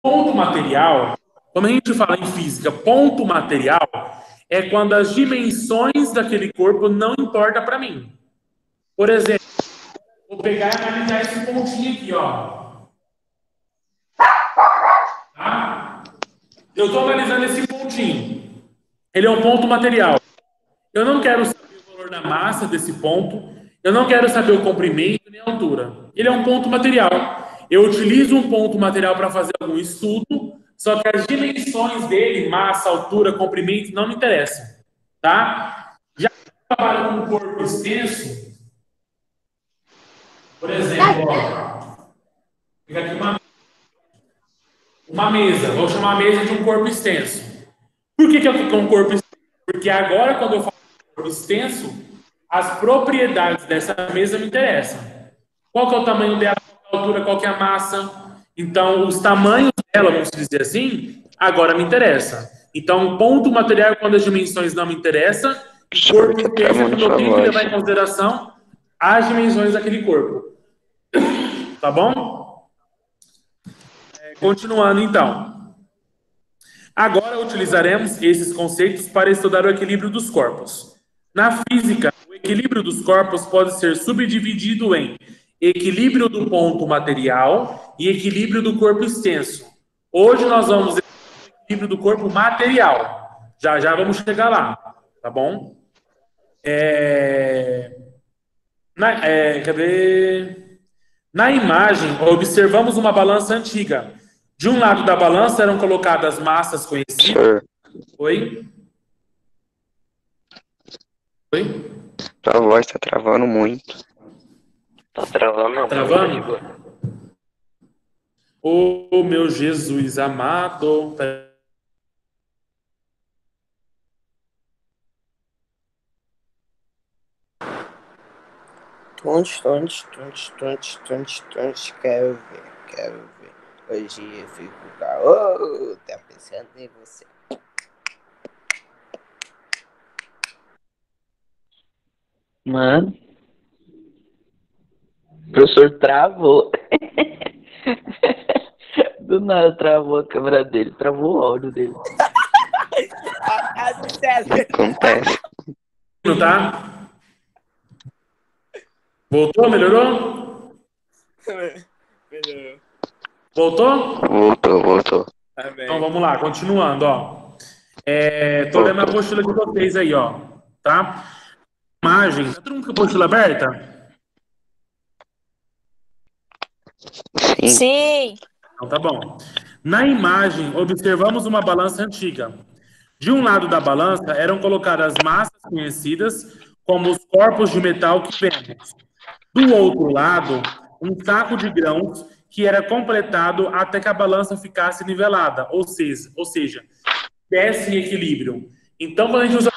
Ponto material, quando a gente fala em física, ponto material é quando as dimensões daquele corpo não importam para mim. Por exemplo, vou pegar e analisar esse pontinho aqui, ó. Tá? Eu estou analisando esse pontinho. Ele é um ponto material. Eu não quero saber o valor da massa desse ponto. Eu não quero saber o comprimento nem a altura. Ele é um ponto material. Eu utilizo um ponto material para fazer algum estudo, só que as dimensões dele, massa, altura, comprimento, não me interessam. Tá? Já que eu trabalho com um corpo extenso, por exemplo, ó, fica aqui uma mesa. Vou chamar a mesa de um corpo extenso. Por que eu fico com um corpo extenso? Porque agora, quando eu falo de corpo extenso, as propriedades dessa mesa me interessam. Qual que é o tamanho dela, qual que é a altura, qual que é a massa. Então, os tamanhos dela, vamos dizer assim, agora me interessa. Então, ponto material é quando as dimensões não me interessam. Corpo extenso é quando eu tenho que levar em consideração as dimensões daquele corpo. Tá bom? Continuando, então. Agora utilizaremos esses conceitos para estudar o equilíbrio dos corpos. Na física, o equilíbrio dos corpos pode ser subdividido em equilíbrio do ponto material e equilíbrio do corpo extenso. Hoje nós vamos ver o equilíbrio do corpo material. Já já vamos chegar lá, tá bom? Cadê? Na imagem, observamos uma balança antiga. De um lado da balança eram colocadas massas conhecidas. Oi? Oi? Sua voz tá travando muito. Tá travando, não. Travando? Ô, meu Jesus amado. Quero ver. Hoje eu fico calor, tá pensando em você. Mano. O professor travou. Do nada travou a câmera dele, travou o áudio dele. Acontece. Tá? Voltou? Melhorou? Melhorou. Voltou? Voltou. Tá bem. Então vamos lá, continuando, ó. Tô olhando a apostila de vocês aí, ó. Tá? Imagem. Tá todo mundo com a apostila aberta? Sim. Então tá bom. Na imagem, observamos uma balança antiga. De um lado da balança eram colocadas massas conhecidas como os corpos de metal que vemos. Do outro lado, um saco de grãos que era completado até que a balança ficasse nivelada, ou seja, desse em equilíbrio. Então, quando a gente usa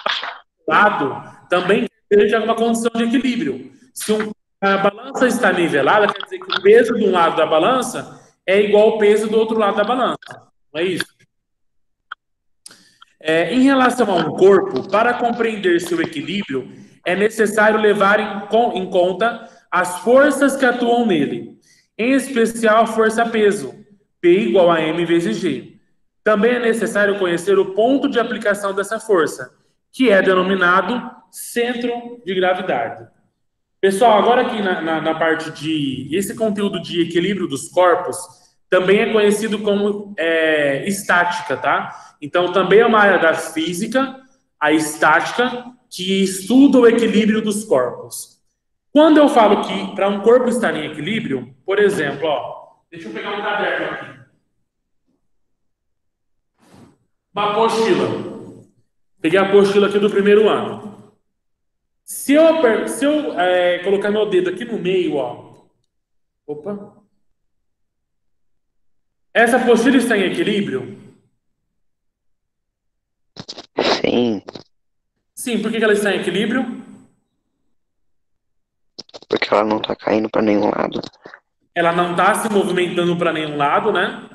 lado, também tem alguma condição de equilíbrio. Se a balança está nivelada, quer dizer que o peso de um lado da balança é igual ao peso do outro lado da balança. Não é isso? Em relação a um corpo, para compreender seu equilíbrio, é necessário levar em conta as forças que atuam nele, em especial a força-peso, P igual a M vezes G. Também é necessário conhecer o ponto de aplicação dessa força, que é denominado centro de gravidade. Pessoal, agora aqui na parte de... Esse conteúdo de equilíbrio dos corpos também é conhecido como estática, tá? Então, também é uma área da física, a estática, que estuda o equilíbrio dos corpos. Quando eu falo que para um corpo estar em equilíbrio, por exemplo, ó, deixa eu pegar um caderno aqui. Uma apostila. Peguei a apostila aqui do primeiro ano. Se eu colocar meu dedo aqui no meio, ó. Opa. Essa apostila está em equilíbrio? Sim. Sim, por que ela está em equilíbrio? Porque ela não tá caindo para nenhum lado. Ela não está se movimentando para nenhum lado, né?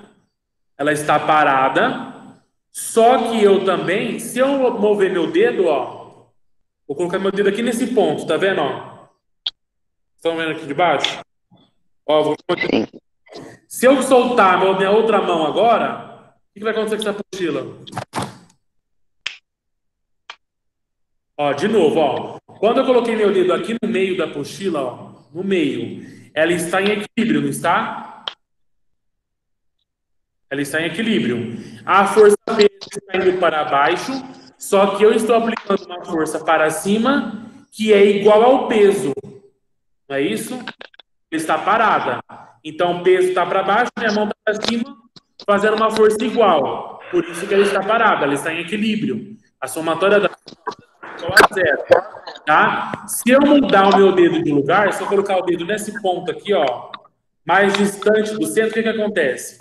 Ela está parada. Só que eu também, se eu mover meu dedo, ó, vou colocar meu dedo aqui nesse ponto, tá vendo, ó? Estão vendo aqui de baixo? Ó, Sim. Se eu soltar minha outra mão agora, o que vai acontecer com essa apostila? Ó, de novo, ó. Quando eu coloquei meu dedo aqui no meio da apostila, ó, no meio, ela está em equilíbrio, não está? Ela está em equilíbrio. A força P está indo para baixo, só que eu estou aplicando uma força para cima que é igual ao peso. Não é isso? Ele está parada. Então o peso está para baixo, minha mão está para cima, fazendo uma força igual. Por isso que ela está parada, ela está em equilíbrio. A somatória da igual a zero. Tá? Se eu mudar o meu dedo de lugar, se eu colocar o dedo nesse ponto aqui, ó, mais distante do centro, o que acontece?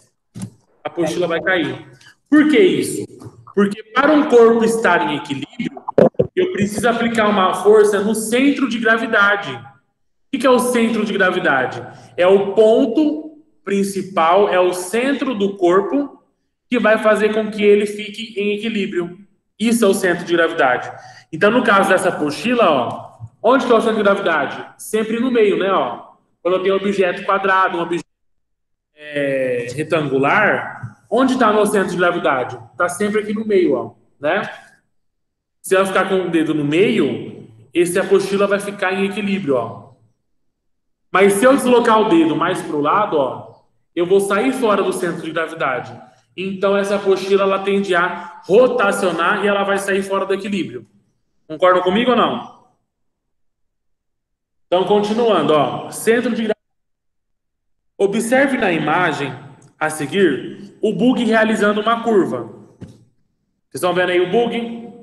A apostila vai cair. Por que isso? Porque para um corpo estar em equilíbrio, eu preciso aplicar uma força no centro de gravidade. O que é o centro de gravidade? É o ponto principal, é o centro do corpo que vai fazer com que ele fique em equilíbrio. Isso é o centro de gravidade. Então, no caso dessa apostila, ó, onde que é o centro de gravidade? Sempre no meio, né? Ó. Quando eu tenho um objeto quadrado, um objeto retangular, onde está o meu centro de gravidade? Está sempre aqui no meio, ó, né? Se eu ficar com o dedo no meio, essa apostila vai ficar em equilíbrio, ó. Mas se eu deslocar o dedo mais para o lado, ó, eu vou sair fora do centro de gravidade. Então, essa apostila ela tende a rotacionar e ela vai sair fora do equilíbrio. Concordam comigo ou não? Então, continuando, ó, centro de gravidade. Observe na imagem a seguir o bug realizando uma curva. Vocês estão vendo aí o bug?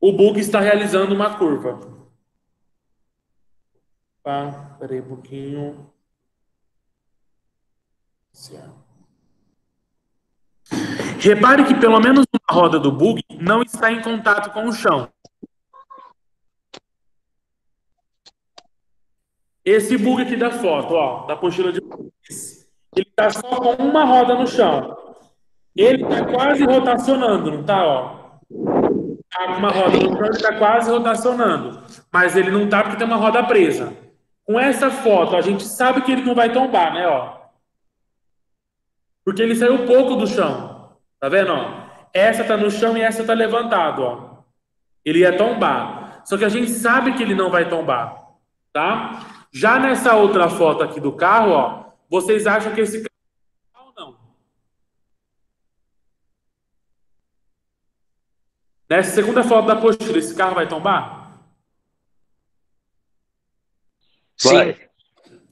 O bug está realizando uma curva. Tá, peraí um pouquinho. Repare que pelo menos uma roda do bug não está em contato com o chão. Esse bug aqui da foto, ó, da apostila de bugs, ele está só com uma roda no chão. Ele está quase rotacionando, não está, ó? Tá com uma roda no chão, ele está quase rotacionando. Mas ele não está porque tem uma roda presa. Com essa foto, a gente sabe que ele não vai tombar, né, ó? Porque ele saiu pouco do chão. Tá vendo, ó? Essa tá no chão e essa tá levantado, ó. Ele ia tombar. Só que a gente sabe que ele não vai tombar, tá? Já nessa outra foto aqui do carro, ó, vocês acham que esse carro ou não? Nessa segunda foto da apostila, esse carro vai tombar? Vai.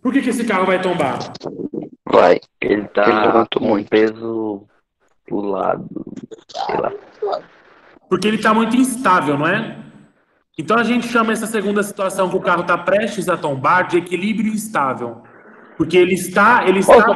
Por que esse carro vai tombar? Vai. Ele tá Ele levantou com muito. peso pro lado, sei lá. Porque ele está muito instável, não é? Então a gente chama essa segunda situação que o carro está prestes a tombar de equilíbrio instável. Porque ele está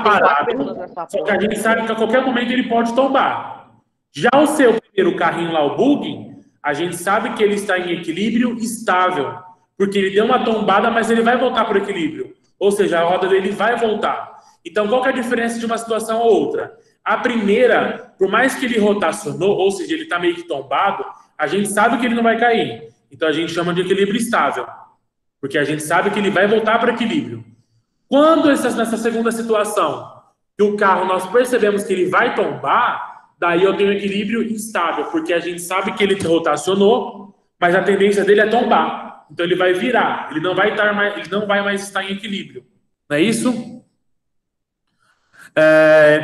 parado, só que a gente sabe que a qualquer momento ele pode tombar. Já o seu primeiro carrinho lá, o bug, a gente sabe que ele está em equilíbrio estável. Porque ele deu uma tombada, mas ele vai voltar para o equilíbrio. Ou seja, a roda dele vai voltar. Então, qual que é a diferença de uma situação a outra? A primeira, por mais que ele rotacionou, ou seja, ele está meio que tombado, a gente sabe que ele não vai cair. Então, a gente chama de equilíbrio estável. Porque a gente sabe que ele vai voltar para o equilíbrio. Quando nessa segunda situação, que o carro, nós percebemos que ele vai tombar, daí eu tenho equilíbrio instável, porque a gente sabe que ele rotacionou, mas a tendência dele é tombar. Então, ele vai virar. Ele não vai mais estar em equilíbrio. Não é isso?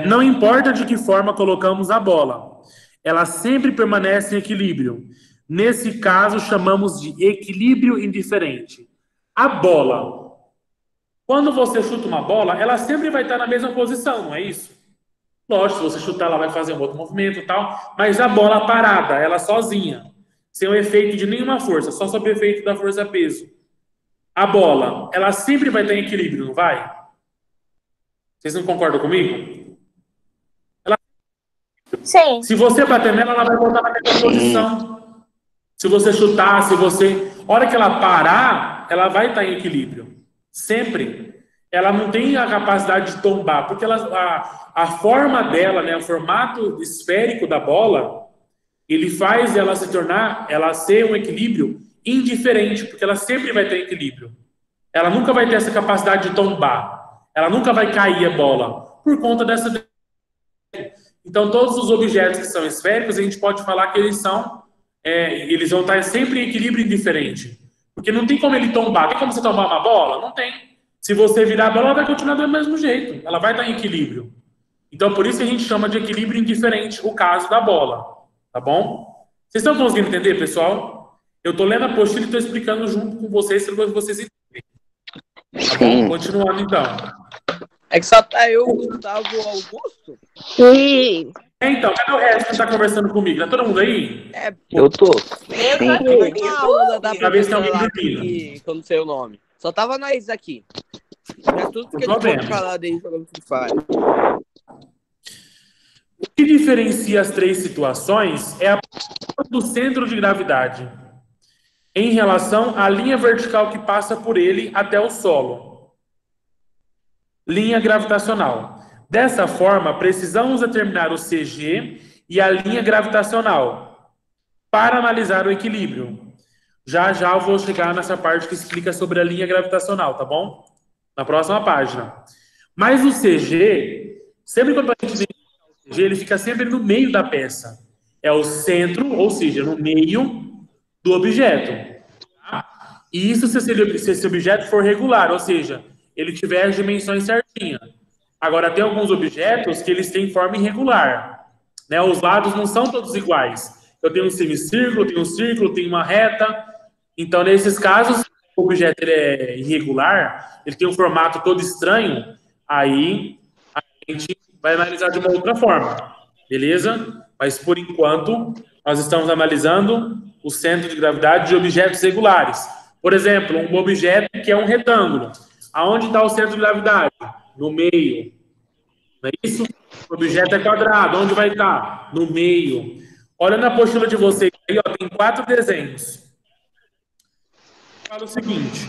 Não importa de que forma colocamos a bola, ela sempre permanece em equilíbrio. Nesse caso, chamamos de equilíbrio indiferente. A bola, quando você chuta uma bola, ela sempre vai estar na mesma posição, não é isso? Lógico, se você chutar, ela vai fazer um outro movimento e tal, mas a bola parada, ela sozinha, sem o efeito de nenhuma força, só sob o efeito da força-peso. A bola, ela sempre vai estar em equilíbrio, não vai? Vocês não concordam comigo? Sim. Se você bater nela, ela vai voltar na mesma posição. Se você chutar, a hora que ela parar, ela vai estar em equilíbrio. Sempre. Ela não tem a capacidade de tombar, porque a forma dela, né, o formato esférico da bola, ele faz ela ser um equilíbrio indiferente, porque ela sempre vai ter equilíbrio. Ela nunca vai ter essa capacidade de tombar. Ela nunca vai cair a bola, por conta dessa... Então, todos os objetos que são esféricos, a gente pode falar que eles vão estar sempre em equilíbrio indiferente. Porque não tem como ele tombar. Tem como você tombar uma bola? Não tem. Se você virar a bola, ela vai continuar do mesmo jeito. Ela vai estar em equilíbrio. Então, por isso que a gente chama de equilíbrio indiferente o caso da bola. Tá bom? Vocês estão conseguindo entender, pessoal? Eu estou lendo a apostila e estou explicando junto com vocês, para vocês entenderem. Tá bom? Continuando, então. É que só tá eu, Gustavo, Augusto? Sim. Então, cadê o resto que está conversando comigo? Tá todo mundo aí? Eu tô. Eu tô na aula da Talvez tenha professora alguém lá dormindo. que eu não sei o nome. Só tava nós aqui. Mas tudo que Eu tô eles vendo. vão falar daí jogando Free Fire. O que diferencia as três situações é a posição do centro de gravidade em relação à linha vertical que passa por ele até o solo. Linha gravitacional. Dessa forma, precisamos determinar o CG e a linha gravitacional para analisar o equilíbrio. Já já eu vou chegar nessa parte que explica sobre a linha gravitacional, tá bom? Na próxima página. Mas o CG, sempre quando a gente identifica o CG, ele fica sempre no meio da peça. É o centro, ou seja, no meio do objeto. Tá? E isso se esse objeto for regular, ou seja, ele tiver as dimensões certinhas. Agora, tem alguns objetos que eles têm forma irregular. Né? Os lados não são todos iguais. Eu tenho um semicírculo, tenho um círculo, tenho uma reta. Então, nesses casos, o objeto ele é irregular, ele tem um formato todo estranho, aí a gente vai analisar de uma outra forma, beleza? Mas, por enquanto, nós estamos analisando o centro de gravidade de objetos regulares. Por exemplo, um objeto que é um retângulo. Aonde está o centro de gravidade? No meio. Não é isso? O objeto é quadrado. Onde vai estar? No meio. Olha na apostila de vocês aí, ó, tem 4 desenhos. Fala o seguinte.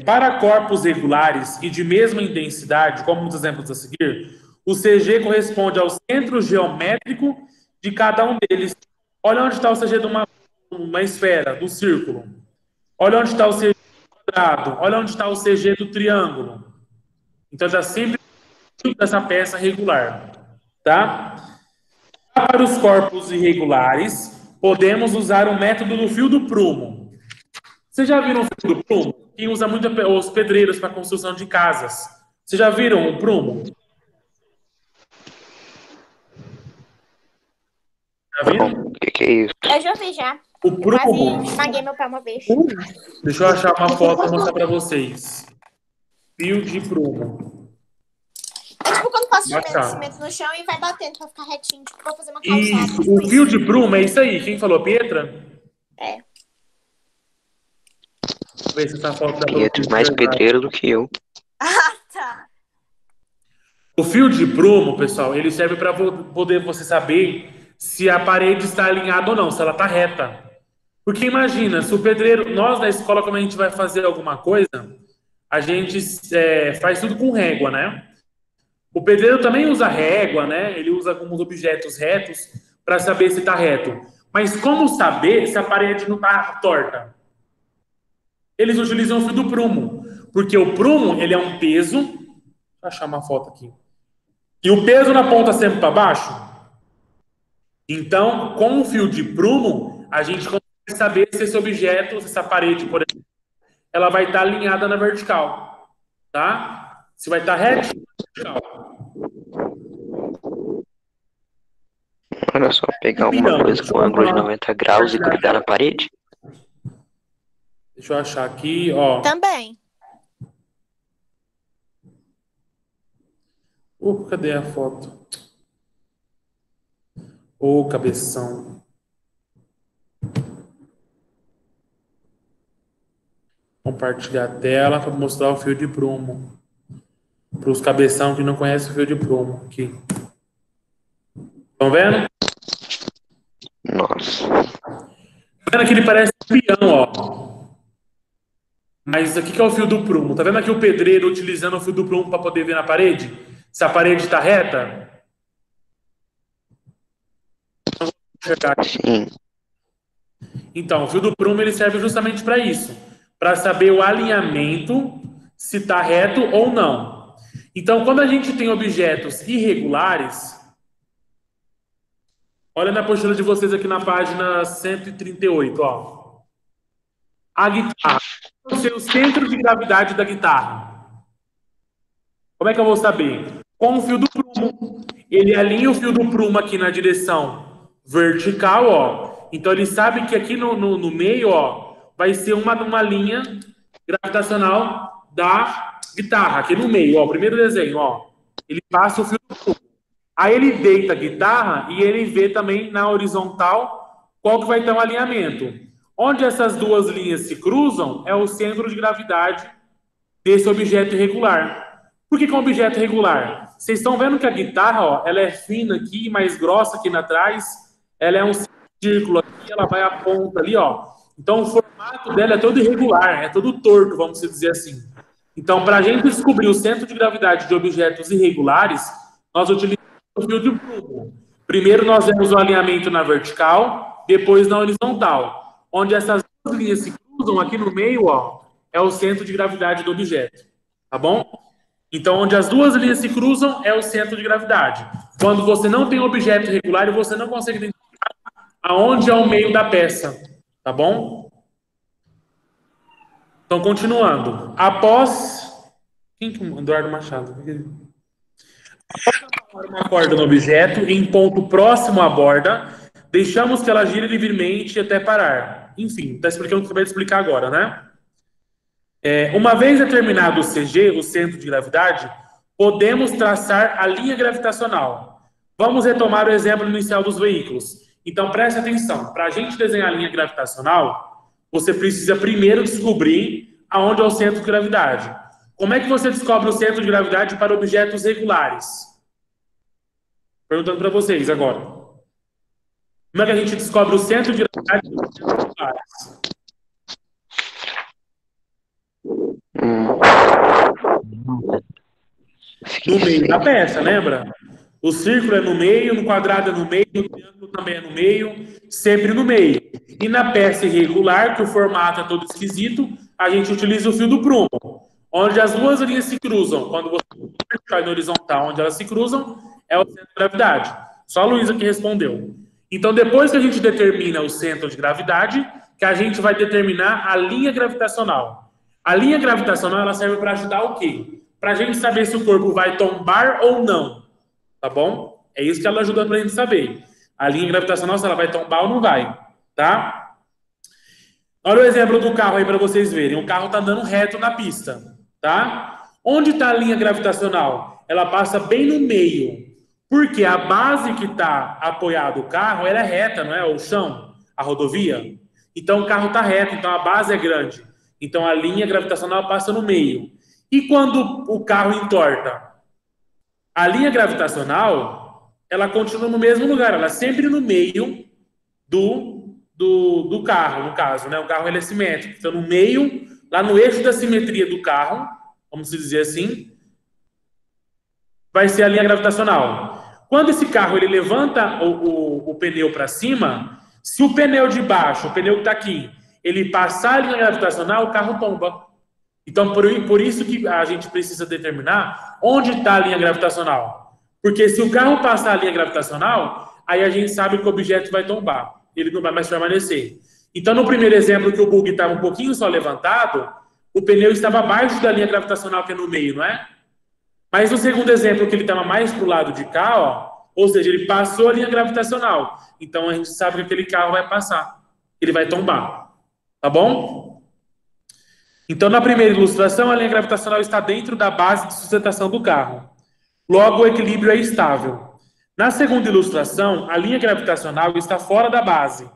Para corpos regulares e de mesma intensidade, como nos exemplos a seguir, o CG corresponde ao centro geométrico de cada um deles. Olha onde está o CG de uma esfera, do círculo. Olha onde está o CG do quadrado. Olha onde está o CG do triângulo. Então, está sempre dessa peça regular. Tá? Para os corpos irregulares, podemos usar o método do fio do prumo. Vocês já viram o fio do prumo? Quem usa muito os pedreiros para construção de casas. Vocês já viram o prumo? Já viram? O que é isso? Eu já vi já. O prumo. Quase esmaguei meu pé uma vez. Deixa eu achar uma foto e mostrar para vocês. Fio de prumo. É tipo quando passa Bacana. cimento no chão e vai batendo pra ficar retinho. Tipo, vou fazer uma calçada. Isso, Tipo o fio de prumo é isso aí. Quem falou, Pietra? É. Vou ver se essa foto dá pra Pietro, vocês mais enxergar. pedreiro do que eu. Ah, tá. O fio de prumo, pessoal, ele serve para poder você saber se a parede está alinhada ou não, se ela está reta. Porque imagina, se o pedreiro, nós na escola, quando a gente vai fazer alguma coisa, a gente faz tudo com régua, né? O pedreiro também usa régua, né? Ele usa alguns objetos retos para saber se está reto. Mas como saber se a parede não está torta? Eles utilizam o fio do prumo, porque o prumo ele é um peso. Deixa eu achar uma foto aqui. E o peso na ponta sempre para baixo. Então, com o fio de prumo, a gente consegue saber se esse objeto, se essa parede, por exemplo, ela vai estar alinhada na vertical, tá? Se vai estar reta na vertical. Olha só, pegar uma coisa com ângulo de 90 graus e grudar na parede. Deixa eu achar aqui, ó. Também. Cadê a foto? Cabeção. Compartilhar a tela para mostrar o fio de prumo. Para os cabeção que não conhecem o fio de prumo. Aqui. Estão vendo? Nossa. Tá vendo que ele parece um peão, ó. Mas aqui que é o fio do prumo. Tá vendo aqui o pedreiro utilizando o fio do prumo para poder ver na parede? Se a parede está reta? Sim. Então, o fio do prumo ele serve justamente para isso, para saber o alinhamento, se está reto ou não. Então, quando a gente tem objetos irregulares, olha na apostila de vocês aqui na página 138, ó. A guitarra, o seu centro de gravidade da guitarra. Como é que eu vou saber? Com o fio do prumo. Ele alinha o fio do prumo aqui na direção vertical, ó. Então ele sabe que aqui no meio, ó, vai ser uma linha gravitacional da guitarra, aqui no meio, ó. O primeiro desenho, ó. Ele passa o fio do prumo. Aí ele deita a guitarra e ele vê também na horizontal qual que vai ter o alinhamento. Onde essas duas linhas se cruzam é o centro de gravidade desse objeto irregular. Por que é um objeto irregular? Vocês estão vendo que a guitarra, ó, ela é fina aqui, mais grossa aqui atrás, ela é um círculo aqui, ela vai à ponta ali, ó. Então o formato dela é todo irregular, é todo torto, vamos dizer assim. Então, para a gente descobrir o centro de gravidade de objetos irregulares, nós utilizamos o fio de prumo. Primeiro nós vemos o alinhamento na vertical, depois na horizontal. Onde essas duas linhas se cruzam aqui no meio, ó, é o centro de gravidade do objeto. Tá bom? Então, onde as duas linhas se cruzam é o centro de gravidade. Quando você não tem um objeto irregular, você não consegue identificar aonde é o meio da peça. Tá bom? Então, continuando. Após... Quem que mandou? Eduardo Machado. Após uma corda no objeto, em ponto próximo à borda, deixamos que ela gire livremente até parar. Enfim, está explicando o que você vai explicar agora, né? Uma vez determinado o CG, o centro de gravidade, podemos traçar a linha gravitacional. Vamos retomar o exemplo inicial dos veículos. Então, preste atenção. Para a gente desenhar a linha gravitacional, você precisa primeiro descobrir aonde é o centro de gravidade. Como é que você descobre o centro de gravidade para objetos regulares? Perguntando para vocês agora. Como é que a gente descobre o centro de gravidade para objetos regulares? No meio da peça, lembra? O círculo é no meio, no quadrado é no meio, no triângulo também é no meio, sempre no meio. E na peça irregular, que o formato é todo esquisito, a gente utiliza o fio do prumo. Onde as duas linhas se cruzam, quando você vai no horizontal, onde elas se cruzam, é o centro de gravidade. Só a Luísa que respondeu. Então, depois que a gente determina o centro de gravidade, que a gente vai determinar a linha gravitacional. A linha gravitacional, ela serve para ajudar o quê? Para a gente saber se o corpo vai tombar ou não. Tá bom? É isso que ela ajuda para a gente saber. A linha gravitacional, se ela vai tombar ou não vai. Tá? Olha o exemplo do carro aí para vocês verem. O carro está andando reto na pista. Tá? Onde está a linha gravitacional? Ela passa bem no meio. Porque a base que está apoiado o carro, ela é reta, não é? O chão, a rodovia. Então o carro está reto, então a base é grande. Então a linha gravitacional passa no meio. E quando o carro entorta? A linha gravitacional, ela continua no mesmo lugar, ela é sempre no meio do carro, no caso, né? O carro ele é simétrico. Então no meio, lá no eixo da simetria do carro, vamos dizer assim, vai ser a linha gravitacional. Quando esse carro ele levanta o pneu para cima, se o pneu de baixo, o pneu que está aqui, ele passar a linha gravitacional, o carro tomba. Então, por isso que a gente precisa determinar onde está a linha gravitacional. Porque se o carro passar a linha gravitacional, aí a gente sabe que o objeto vai tombar. Ele não vai mais permanecer. Então, no primeiro exemplo, que o bug estava um pouquinho só levantado, o pneu estava abaixo da linha gravitacional, que é no meio, não é? Mas no segundo exemplo, que ele estava mais para o lado de cá, ó, ou seja, ele passou a linha gravitacional. Então, a gente sabe que aquele carro vai passar. Ele vai tombar. Tá bom? Então, na primeira ilustração, a linha gravitacional está dentro da base de sustentação do carro. Logo, o equilíbrio é estável. Na segunda ilustração, a linha gravitacional está fora da base.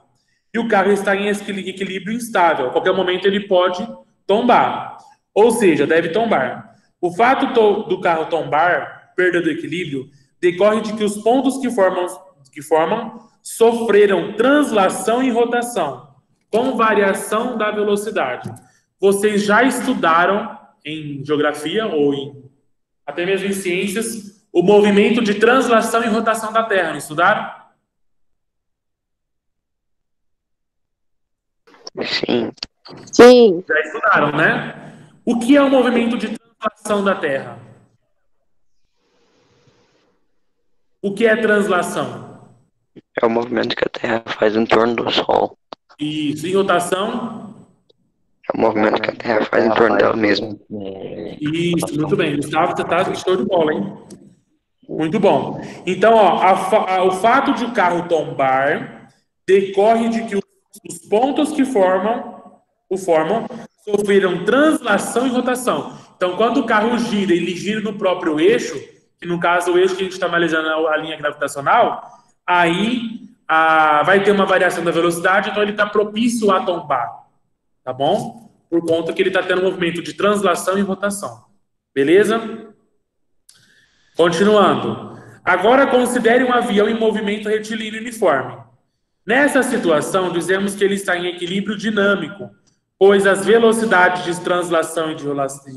E o carro está em equilíbrio instável. A qualquer momento, ele pode tombar. Ou seja, deve tombar. O fato do carro tombar, perda do equilíbrio, decorre de que os pontos que formam sofreram translação e rotação, com variação da velocidade. Vocês já estudaram em geografia ou até mesmo em ciências o movimento de translação e rotação da Terra, não estudaram? Sim. Sim. Já estudaram, né? O que é o movimento de translação da Terra? O que é translação? É o movimento que a Terra faz em torno do Sol. Isso. E rotação? É o movimento que a Terra faz em torno dela mesma. Isso, muito bem. Gustavo, você está show de bola, hein? Muito bom. Então, ó, o fato de o carro tombar decorre de que os pontos que o formam sofreram translação e rotação. Então, quando o carro gira, ele gira no próprio eixo, que no caso o eixo que a gente está analisando é a linha gravitacional, aí vai ter uma variação da velocidade, então ele está propício a tombar. Tá bom? Por conta que ele está tendo um movimento de translação e rotação. Beleza? Continuando. Agora considere um avião em movimento retilíneo uniforme. Nessa situação, dizemos que ele está em equilíbrio dinâmico, pois as velocidades de translação e de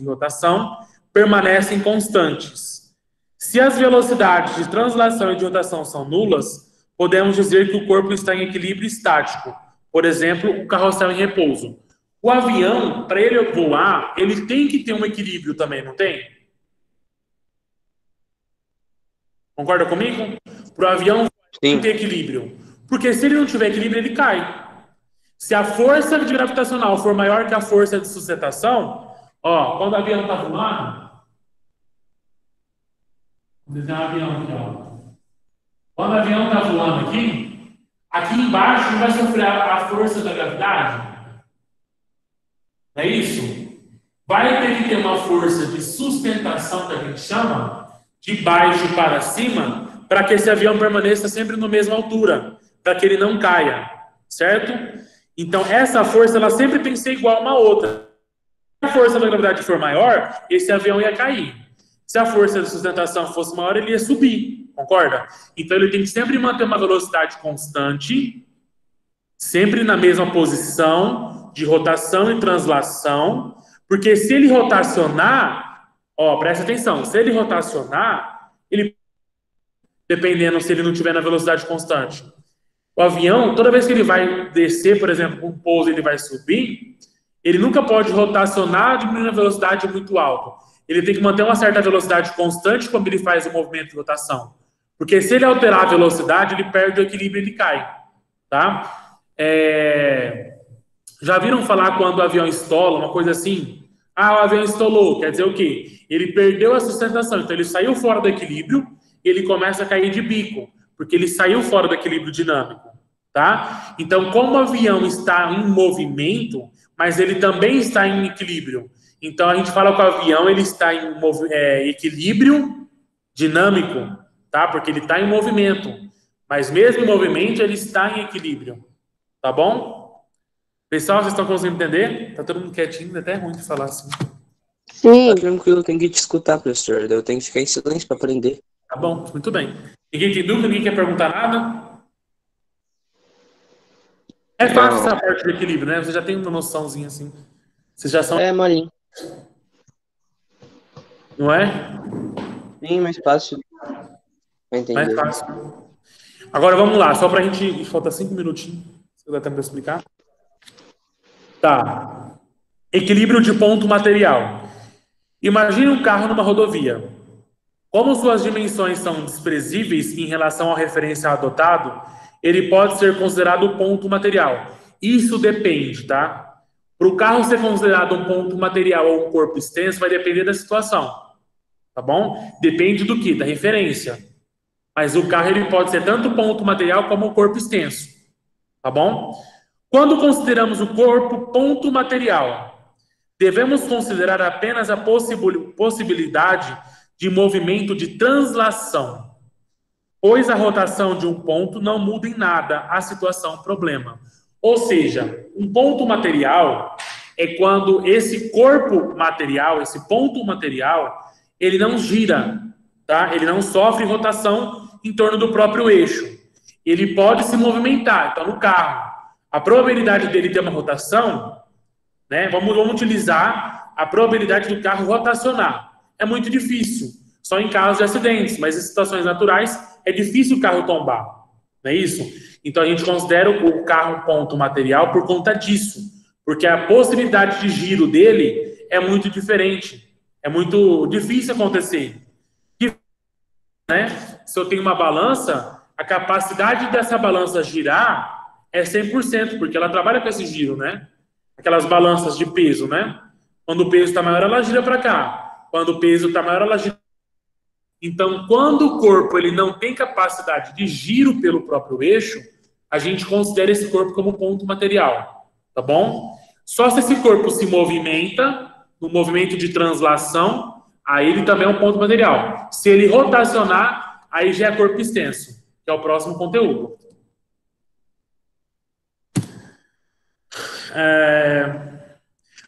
rotação permanecem constantes. Se as velocidades de translação e de rotação são nulas, podemos dizer que o corpo está em equilíbrio estático. Por exemplo, o carrossel em repouso. O avião, para ele voar, ele tem que ter um equilíbrio também, não tem? Concorda comigo? Para o avião tem que ter equilíbrio. Porque se ele não tiver equilíbrio, ele cai. Se a força gravitacional for maior que a força de sustentação, ó, quando o avião está voando, vou desenhar um avião aqui, ó. Quando o avião está voando aqui embaixo não vai sofrer a força da gravidade. Não é isso? Vai ter que ter uma força de sustentação, que a gente chama, de baixo para cima, para que esse avião permaneça sempre na mesma altura, para que ele não caia, certo? Então, essa força, ela sempre tem que ser igual a uma outra. Se a força da gravidade for maior, esse avião ia cair. Se a força de sustentação fosse maior, ele ia subir, concorda? Então, ele tem que sempre manter uma velocidade constante, sempre na mesma posição, de rotação e translação, porque se ele rotacionar, ó, presta atenção, se ele rotacionar, ele, dependendo se ele não estiver na velocidade constante, o avião, toda vez que ele vai descer, por exemplo, um pouso, ele vai subir, ele nunca pode rotacionar diminuindo a velocidade muito alta. Ele tem que manter uma certa velocidade constante quando ele faz o movimento de rotação. Porque se ele alterar a velocidade, ele perde o equilíbrio e ele cai. Tá? Já viram falar quando o avião estola, uma coisa assim? Ah, o avião estolou, quer dizer o quê? Ele perdeu a sustentação, então ele saiu fora do equilíbrio e ele começa a cair de bico, porque ele saiu fora do equilíbrio dinâmico, tá? Então, como o avião está em movimento, mas ele também está em equilíbrio, então a gente fala que o avião ele está em equilíbrio dinâmico, tá? Porque ele está em movimento, mas mesmo em movimento ele está em equilíbrio, tá bom? Pessoal, vocês estão conseguindo entender? Tá todo mundo quietinho, é até ruim de falar assim. Sim. Tá tranquilo, eu tenho que te escutar, professor. Eu tenho que ficar em silêncio para aprender. Tá bom, muito bem. Ninguém tem dúvida? Ninguém quer perguntar nada? É fácil essa parte do equilíbrio, né? Você já tem uma noçãozinha assim. Vocês já são... É, molinho. Não é? Sim, mais fácil. Vai entender. Mais fácil. Agora vamos lá, só pra gente... Falta 5 minutinhos. Se dá tempo de explicar. Tá. Equilíbrio de ponto material. Imagine um carro numa rodovia. Como suas dimensões são desprezíveis em relação ao referencial adotado, ele pode ser considerado ponto material. Isso depende, tá? Para o carro ser considerado um ponto material ou um corpo extenso, vai depender da situação. Tá bom? Depende do quê? Da referência. Mas o carro ele pode ser tanto ponto material como um corpo extenso. Tá bom? Quando consideramos o corpo ponto material, devemos considerar apenas a possibilidade de movimento de translação, pois a rotação de um ponto não muda em nada a situação problema. Ou seja, um ponto material é quando esse corpo material, esse ponto material, ele não gira, tá? Ele não sofre rotação em torno do próprio eixo. Ele pode se movimentar. Então, no carro, a probabilidade dele ter uma rotação, né? Vamos utilizar a probabilidade do carro rotacionar. É muito difícil, só em casos de acidentes, mas em situações naturais é difícil o carro tombar, não é isso? Então a gente considera o carro um ponto material por conta disso, porque a possibilidade de giro dele é muito diferente. É muito difícil acontecer. Né? Se eu tenho uma balança, a capacidade dessa balança girar é 100%, porque ela trabalha com esse giro, né? Aquelas balanças de peso, né? Quando o peso está maior, ela gira para cá. Quando o peso está maior, ela gira. Então, quando o corpo ele não tem capacidade de giro pelo próprio eixo, a gente considera esse corpo como ponto material, tá bom? Só se esse corpo se movimenta, no movimento de translação, aí ele também é um ponto material. Se ele rotacionar, aí já é corpo extenso, que é o próximo conteúdo.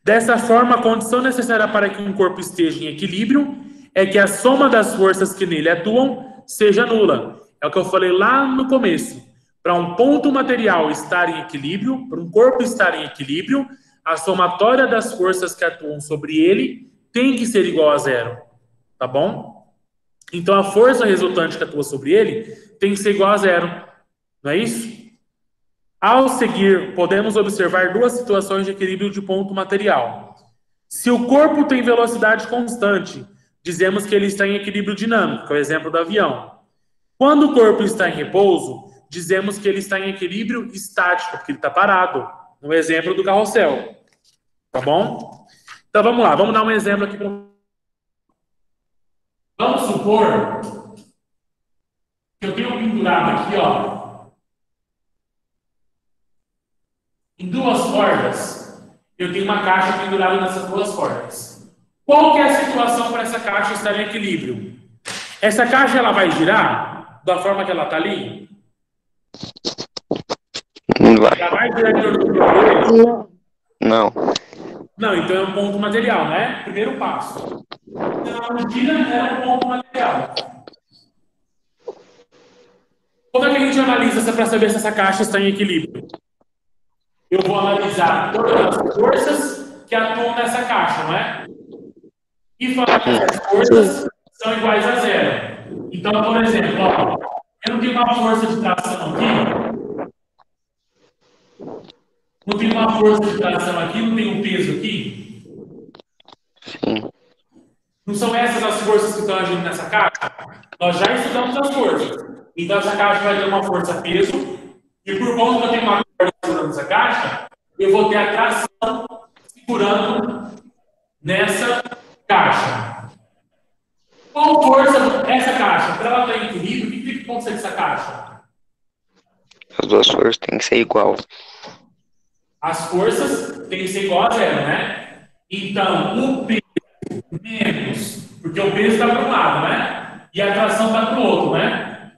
Dessa forma, a condição necessária para que um corpo esteja em equilíbrio é que a soma das forças que nele atuam seja nula. É o que eu falei lá no começo. Para um ponto material estar em equilíbrio, para um corpo estar em equilíbrio, a somatória das forças que atuam sobre ele tem que ser igual a zero. Tá bom? Então, a força resultante que atua sobre ele tem que ser igual a zero. Não é isso? Ao seguir, podemos observar duas situações de equilíbrio de ponto material. Se o corpo tem velocidade constante, dizemos que ele está em equilíbrio dinâmico, que é o exemplo do avião. Quando o corpo está em repouso, dizemos que ele está em equilíbrio estático, porque ele está parado, no exemplo do carrossel. Tá bom? Então vamos lá, vamos dar um exemplo aqui para. Vamos supor que eu tenho pendurado aqui, ó, em duas cordas, eu tenho uma caixa pendurada nessas duas cordas. Qual que é a situação para essa caixa estar em equilíbrio? Essa caixa ela vai girar da forma que ela está ali? Não vai. Ela vai girar em torno do corpo? Não. Não, então é um ponto material, né? Primeiro passo. Se ela não gira, é um ponto material. Como é que a gente analisa para saber se essa caixa está em equilíbrio? Eu vou analisar todas as forças que atuam nessa caixa, não é? E falar que essas forças são iguais a zero. Então, por exemplo, ó, eu não tenho uma força de tração aqui. Não tenho uma força de tração aqui, não tenho um peso aqui. Sim. Não são essas as forças que estão agindo nessa caixa? Nós já estudamos as forças. Então, essa caixa vai ter uma força-peso. E por conta que eu tenho uma corda segurando essa caixa, eu vou ter a tração segurando nessa caixa. Qual força essa caixa? Para ela estar em equilíbrio, o que tem que acontecer com essa caixa? As duas forças têm que ser igual. As forças têm que ser igual a zero, né? Então, o peso menos, porque o peso está para um lado, né? E a tração está para o outro, né?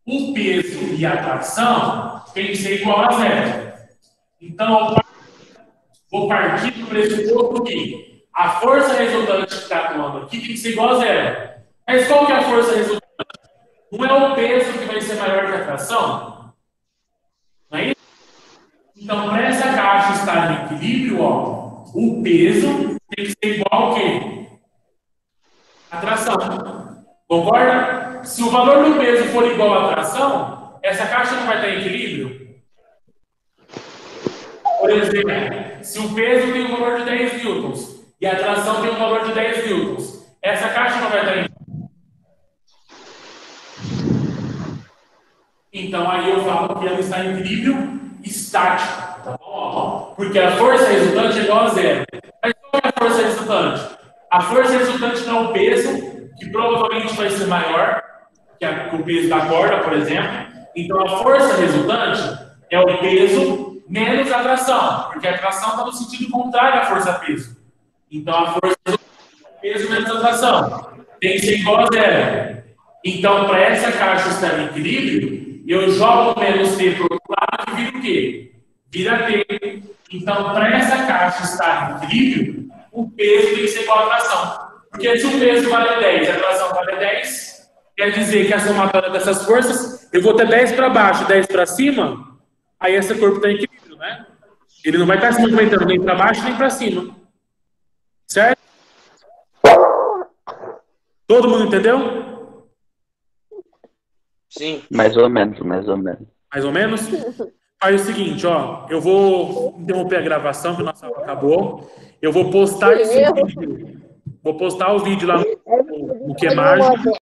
O peso e a tração tem que ser igual a zero. Então, vou partir do pressuposto que a força resultante que está atuando aqui tem que ser igual a zero. Mas qual que é a força resultante? Não é o peso que vai ser maior que a tração? Não é isso? Então, para essa caixa estar em equilíbrio, ó, o peso tem que ser igual ao quê? A tração. Concorda? Se o valor do peso for igual à tração, essa caixa não vai estar em equilíbrio? Por exemplo, se o peso tem um valor de 10 newtons e a tração tem um valor de 10 newtons, essa caixa não vai estar em equilíbrio? Então, aí eu falo que ela está em equilíbrio estático, tá bom? Porque a força resultante é igual a zero. Mas qual é a força resultante? A força resultante não é o peso, que provavelmente vai ser maior que o peso da corda, por exemplo. Então, a força resultante é o peso menos a tração, porque a tração está no sentido contrário à força-peso. Então, a força resultante é o peso menos a tração. Tem que ser igual a zero. Então, para essa caixa estar em equilíbrio, eu jogo o menos T para o outro lado e vira o quê? Vira T. Então, para essa caixa estar em equilíbrio, o peso tem que ser igual à tração. Porque se o peso vale 10 e a tração vale 10, quer dizer que a somatória dessas forças, eu vou ter 10 para baixo, 10 para cima, aí esse corpo está em equilíbrio, né? Ele não vai estar se movimentando nem para baixo nem para cima. Certo? Todo mundo entendeu? Sim. Mais ou menos, mais ou menos. Mais ou menos? Faz o seguinte, ó, eu vou interromper a gravação, que a nossa aula acabou. Eu vou postar esse vídeo. Vou postar o vídeo lá no Que é Mágico.